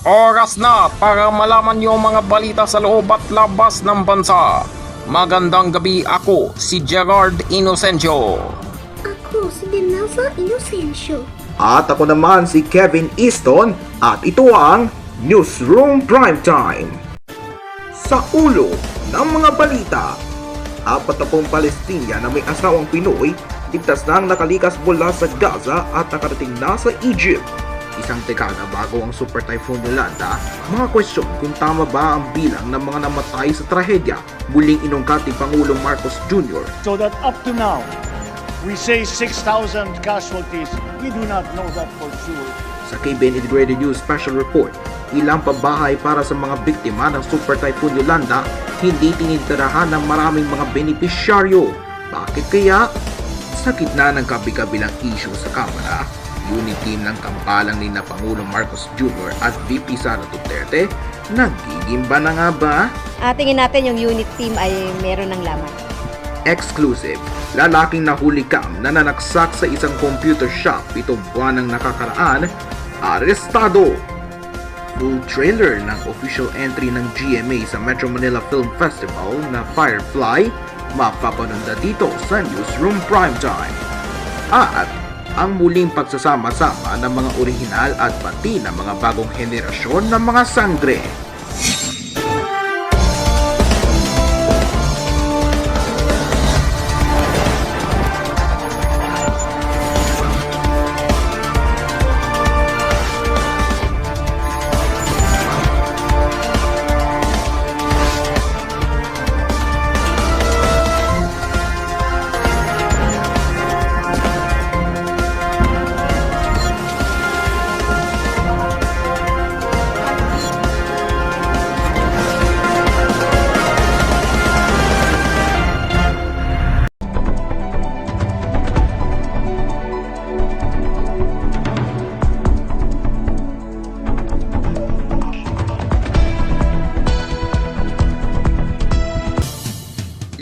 Oras na para malaman niyo ang mga balita sa loob at labas ng bansa. Magandang gabi, ako si Gerard Inocencio. Ako si Denelsa Inocencio. At ako naman si Kevin Easton at ito ang Newsroom Primetime. Sa ulo ng mga balita, 40 Palestinian na may asawang Pinoy ligtas nang nakalikas mula sa Gaza at nakarating na sa Egypt. Isang dekada bago ang Super Typhoon Yolanda, mga kwestiyon kung tama ba ang bilang ng mga namatay sa trahedya muling inungkat ni Pangulong Marcos Jr. So that up to now, we say 6,000 casualties. We do not know that for sure. Sa KBN Integrated News Special Report, ilang pabahay para sa mga biktima ng Super Typhoon Yolanda hindi tinitirahan ng maraming mga benepisyaryo. Bakit kaya? Sa gitna ng kabi-kabilang issue sa Kamara, unit team ng kampalang ni na Pangulong Marcos Jr. at VP Sara Duterte, nagigimba na nga ba? Tingin natin yung unit team ay meron ng laman. Exclusive, lalaking nahuli kam na nanaksak sa isang computer shop 7 buwan ng nakakaraan, arestado. Full trailer ng official entry ng GMA sa Metro Manila Film Festival na Firefly, mapapanood dito sa Newsroom Primetime. At ang muling pagsasama-sama ng mga orihinal at pati ng mga bagong henerasyon ng mga sangre.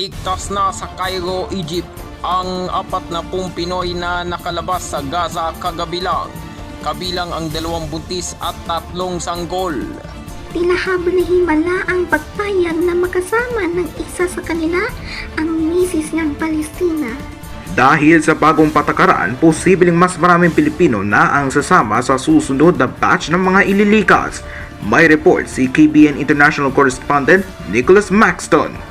Ligtas na sa Cairo, Egypt ang 40 Pinoy na nakalabas sa Gaza kagabi lang, kabilang ang 2 buntis at 3 sanggol. Tila habang nahimala ang pagpayag na makasama ng isa sa kanila, ang misis niyang Palestina. Dahil sa bagong patakaran, posibleng mas maraming Pilipino na ang sasama sa susunod na batch ng mga ililikas. May report si KBN International Correspondent Nicholas Maxton.